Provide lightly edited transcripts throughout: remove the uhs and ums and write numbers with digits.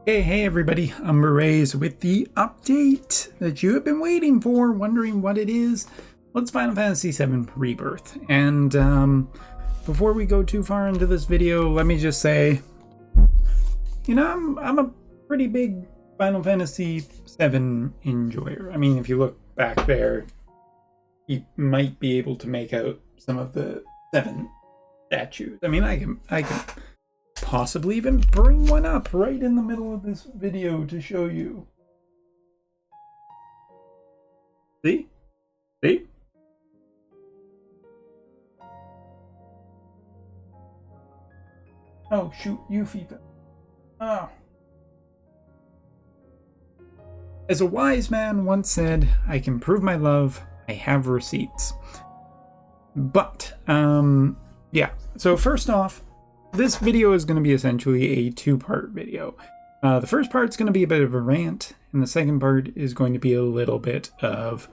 Hey everybody, I'm Berets with the update that you have been waiting for, wondering what it is. Well, it's Final Fantasy VII Rebirth. And before we go too far into this video, let me just say, I'm a pretty big Final Fantasy VII enjoyer. I mean, if you look back there, you might be able to make out some of the 7 statues. I mean, I can possibly even bring one up right in the middle of this video to show you. See? See? Oh, shoot, you FIFA. Oh. As a wise man once said, I can prove my love, I have receipts. But, yeah. So first off, this video is going to be essentially a 2-part video. The first part is going to be a bit of a rant, and the second part is going to be a little bit of,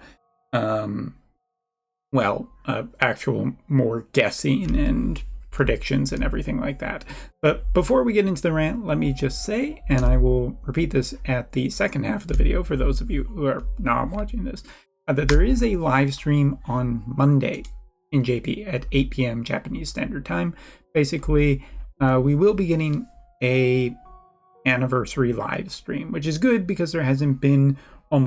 actual more guessing and predictions and everything like that. But before we get into the rant, let me just say, and I will repeat this at the second half of the video for those of you who are not watching this, that there is a live stream on Monday in JP at 8 p.m. Japanese Standard Time. Basically, we will be getting a anniversary live stream, which is good because there hasn't been a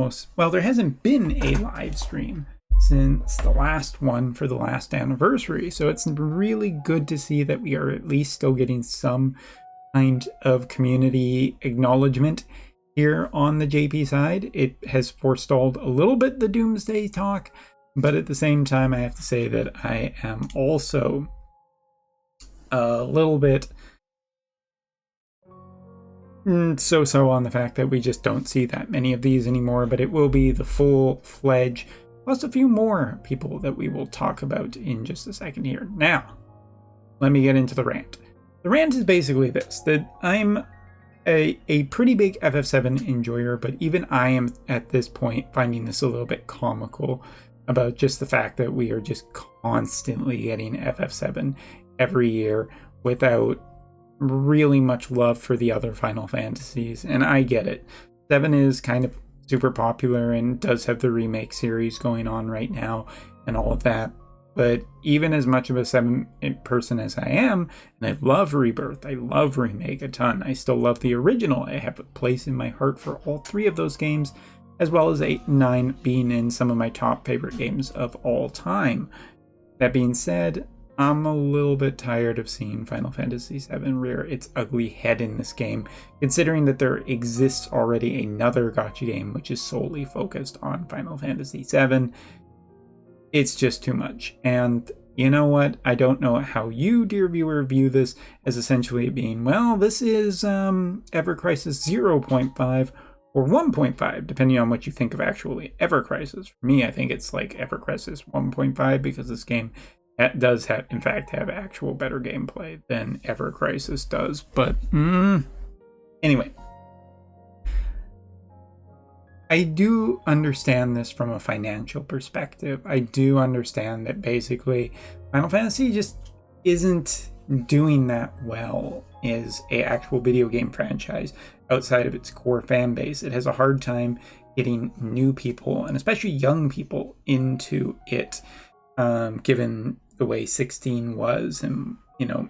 live stream since the last one for the last anniversary. So it's really good to see that we are at least still getting some kind of community acknowledgement here on the JP side. It has forestalled a little bit the Doomsday talk, but at the same time, I have to say that I am also a little bit so-so on the fact that we just don't see that many of these anymore, but it will be the full-fledged, plus a few more people that we will talk about in just a second here. Now, let me get into the rant. The rant is basically this, that I'm a pretty big FF7 enjoyer, but even I am at this point finding this a little bit comical about just the fact that we are just constantly getting FF7 every year without really much love for the other Final Fantasies. And I get it. 7 is kind of super popular and does have the remake series going on right now and all of that. But even as much of a 7 person as I am, and I love Rebirth, I love Remake a ton, I still love the original. I have a place in my heart for all 3 of those games, as well as 8 and 9 being in some of my top favorite games of all time. That being said, I'm a little bit tired of seeing Final Fantasy VII rear its ugly head in this game, considering that there exists already another gacha game which is solely focused on Final Fantasy VII. It's just too much. And you know what? I don't know how you, dear viewer, view this as essentially being, well, this is Ever Crisis 0.5 or 1.5, depending on what you think of actually Ever Crisis. For me, I think it's like Ever Crisis 1.5 because this game does have, in fact, have actual better gameplay than Ever Crisis does. But anyway, I do understand this from a financial perspective. I do understand that basically Final Fantasy just isn't doing that well as a actual video game franchise outside of its core fan base. It has a hard time getting new people, and especially young people, into it, given the way 16 was and,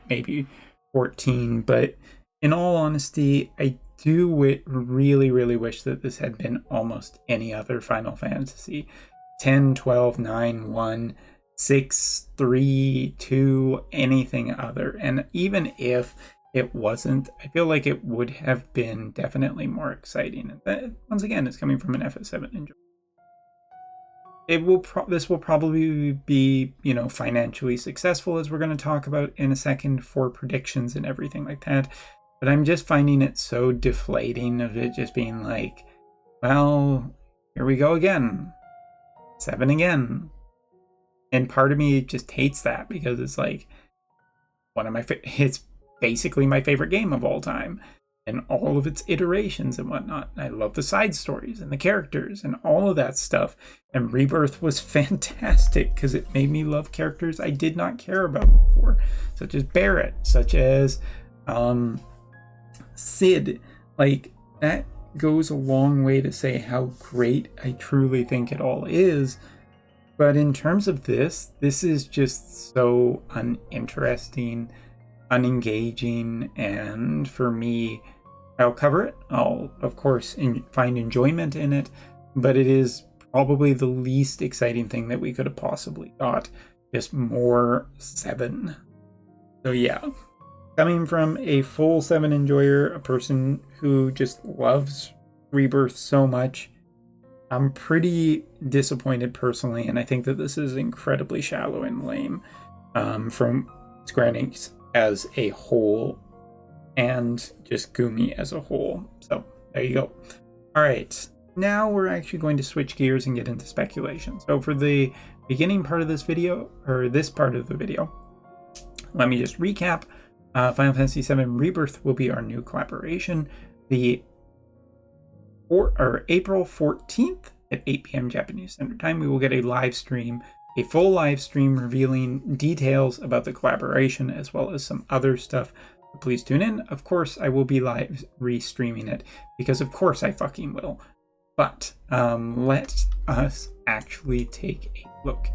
maybe 14. But in all honesty, I do really, really wish that this had been almost any other Final Fantasy. 10, 12, 9, 1, 6, 3, 2, anything other. And even if it wasn't, I feel like it would have been definitely more exciting. And that, once again, it's coming from an FF7 enjoyer. This will probably be, financially successful, as we're going to talk about in a second, for predictions and everything like that. But I'm just finding it so deflating of it just being like, well, here we go again. 7 again. And part of me just hates that because it's like it's basically my favorite game of all time. And all of its iterations and whatnot. I love the side stories and the characters and all of that stuff. And Rebirth was fantastic because it made me love characters I did not care about before, such as Barrett, such as Sid. Like, that goes a long way to say how great I truly think it all is. But in terms of this is just so uninteresting, unengaging, and for me, I'll cover it. I'll, of course, find enjoyment in it, but it is probably the least exciting thing that we could have possibly got. Just more 7. So yeah, coming from a full 7 enjoyer, a person who just loves Rebirth so much, I'm pretty disappointed personally, and I think that this is incredibly shallow and lame from Square Enix as a whole, and just Gumi as a whole. So there you go. All right, now we're actually going to switch gears and get into speculation. So for the beginning part of this video, or this part of the video, let me just recap. Final Fantasy VII Rebirth will be our new collaboration. The April 14th at 8 p.m. Japanese Standard Time, we will get a live stream, a full live stream revealing details about the collaboration as well as some other stuff. Please tune in. Of course, I will be live restreaming it because of course I fucking will. But let us actually take a look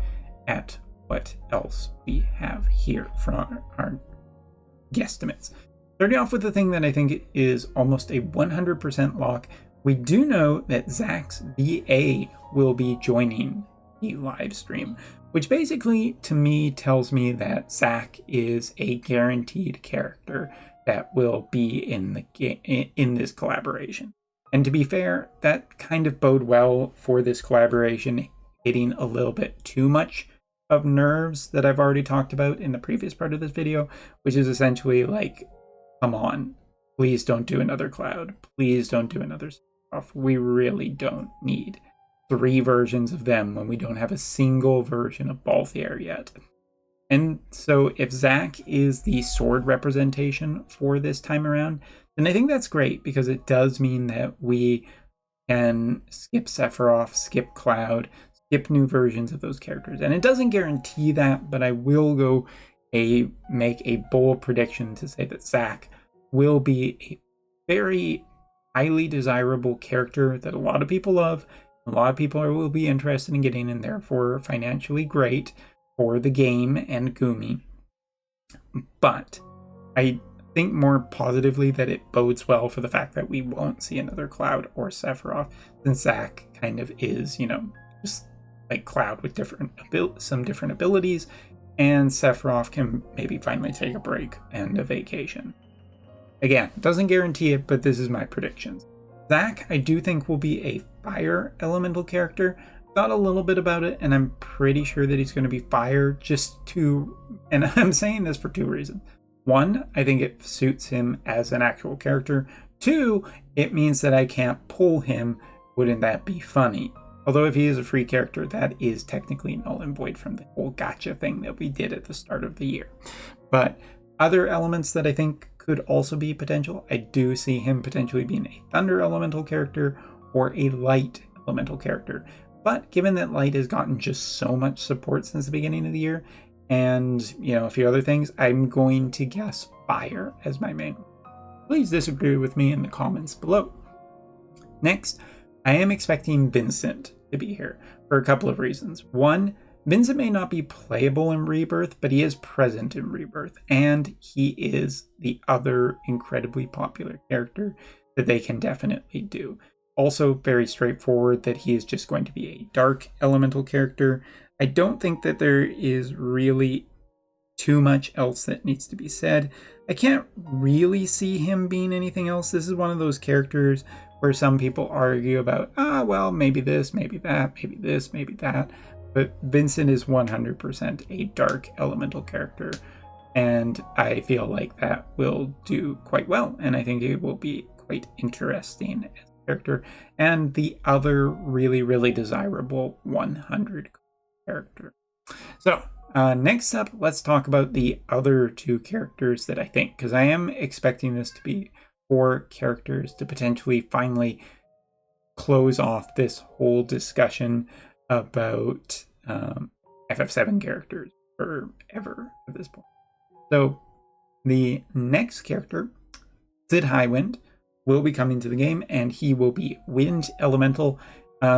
at what else we have here from our guesstimates. Starting off with the thing that I think is almost a 100% lock. We do know that Zach's VA will be joining the live stream, which basically to me tells me that Zach is a guaranteed character that will be in the in this collaboration. And to be fair, that kind of bode well for this collaboration hitting a little bit too much of nerves that I've already talked about in the previous part of this video, which is essentially like, come on, please don't do another Cloud. Please don't do another stuff. We really don't need 3 versions of them when we don't have a single version of Balthier yet. And so if Zach is the sword representation for this time around, then I think that's great because it does mean that we can skip Sephiroth, skip Cloud, skip new versions of those characters. And it doesn't guarantee that, but I will make a bold prediction to say that Zach will be a very highly desirable character that a lot of people love. A lot of people will be interested in getting, and therefore financially great for the game and Gumi. But I think more positively that it bodes well for the fact that we won't see another Cloud or Sephiroth, since Zack kind of is, just like Cloud with some different abilities, and Sephiroth can maybe finally take a break and a vacation. Again, doesn't guarantee it, but this is my predictions. Zack, I do think, will be a fire elemental character. Thought a little bit about it, and I'm pretty sure that he's going to be fire and I'm saying this for 2 reasons. 1, I think it suits him as an actual character. 2, it means that I can't pull him. Wouldn't that be funny? Although if he is a free character, that is technically null and void from the whole gacha thing that we did at the start of the year. But other elements that I think could also be potential, I do see him potentially being a thunder elemental character or a light elemental character. But given that light has gotten just so much support since the beginning of the year, and a few other things, I'm going to guess fire as my main. Please disagree with me in the comments below. Next, I am expecting Vincent to be here for a couple of reasons. 1, Vincent may not be playable in Rebirth, but he is present in Rebirth, and he is the other incredibly popular character that they can definitely do. Also very straightforward that he is just going to be a dark elemental character. I don't think that there is really too much else that needs to be said. I can't really see him being anything else. This is one of those characters where some people argue about, well, maybe this, maybe that, maybe this, maybe that. But Vincent is 100% a dark elemental character, and I feel like that will do quite well, and I think it will be quite interesting as a character, and the other really, really desirable 100 character. So, next up, let's talk about the other 2 characters that I think, because I am expecting this to be 4 characters to potentially finally close off this whole discussion about FF7 characters forever at this point. So the next character, Sid Highwind, will be coming to the game, and he will be Wind Elemental.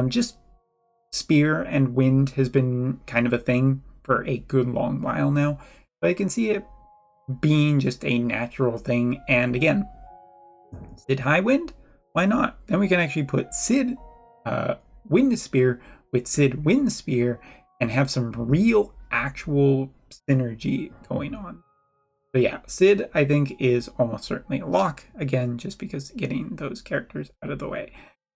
Just Spear and Wind has been kind of a thing for a good long while now, but I can see it being just a natural thing. And again, Sid High Wind? Why not? Then we can actually put Sid Wind Spear with Sid Wind Spear and have some real actual synergy going on. So yeah, Sid I think is almost certainly a lock, again, just because getting those characters out of the way.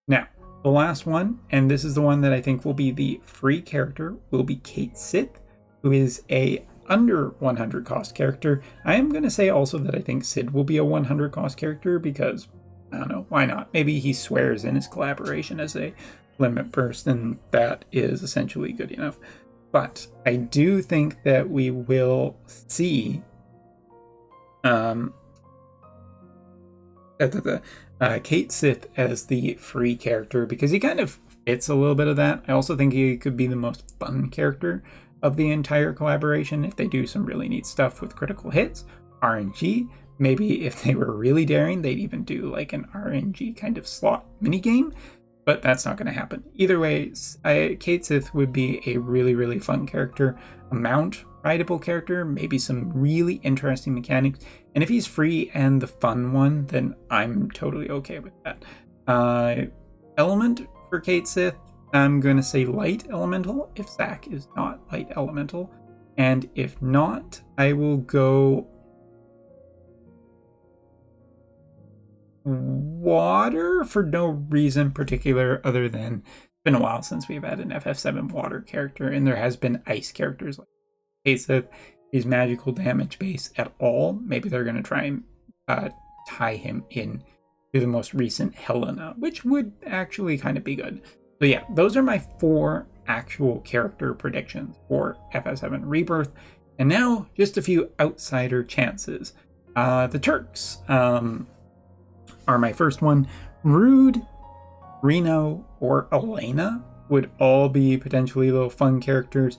Now, the last one, and this is the one that I think will be the free character, will be Kate Sith, who is a under 100 cost character. I am going to say also that I think Sid will be a 100 cost character because, I don't know, why not? Maybe he swears in his collaboration as a limit burst, and that is essentially good enough. But I do think that we will see Kate Sith as the free character because he kind of fits a little bit of that. I also think he could be the most fun character of the entire collaboration if they do some really neat stuff with critical hits, RNG. Maybe if they were really daring, they'd even do like an RNG kind of slot minigame, but that's not going to happen. Either way, Kate Sith would be a really, really fun character, a mount rideable character, maybe some really interesting mechanics. And if he's free and the fun one, then I'm totally okay with that. Element for Kate Sith, I'm going to say light elemental if Zach is not light elemental. And if not, I will go water for no reason particular other than it's been a while since we've had an FF7 water character, and there has been ice characters like Kate Sith. He's magical damage base at all. Maybe they're going to try and tie him in to the most recent Helena, which would actually kind of be good. So yeah, those are my 4 actual character predictions for FF7 Rebirth. And now just a few outsider chances. The Turks are my first one. Rude, Reno, or Elena would all be potentially little fun characters.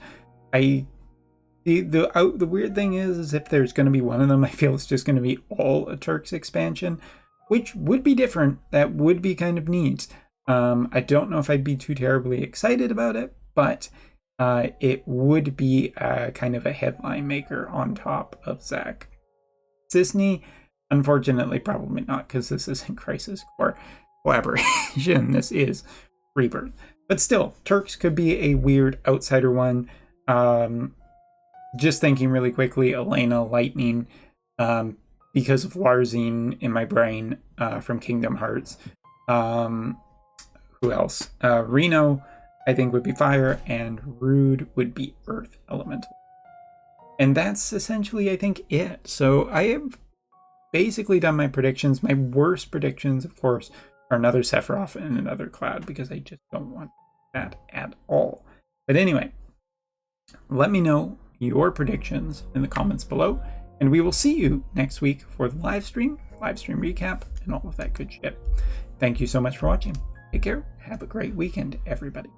The weird thing is if there's going to be one of them, I feel it's just going to be all a Turks expansion, which would be different. That would be kind of neat. I don't know if I'd be too terribly excited about it, but it would be kind of a headline maker on top of Zach. Cisney, unfortunately, probably not, because this isn't Crisis Core collaboration. This is Rebirth. But still, Turks could be a weird outsider one. Just thinking really quickly, Elena Lightning, because of Larzine in my brain from Kingdom Hearts. Who else? Reno, I think, would be fire, and Rude would be earth elemental. And that's essentially, I think, it. So I have basically done my predictions. My worst predictions, of course, are another Sephiroth and another Cloud, because I just don't want that at all. But anyway, let me know your predictions in the comments below, and we will see you next week for the live stream recap, and all of that good shit. Thank you so much for watching. Take care. Have a great weekend, everybody.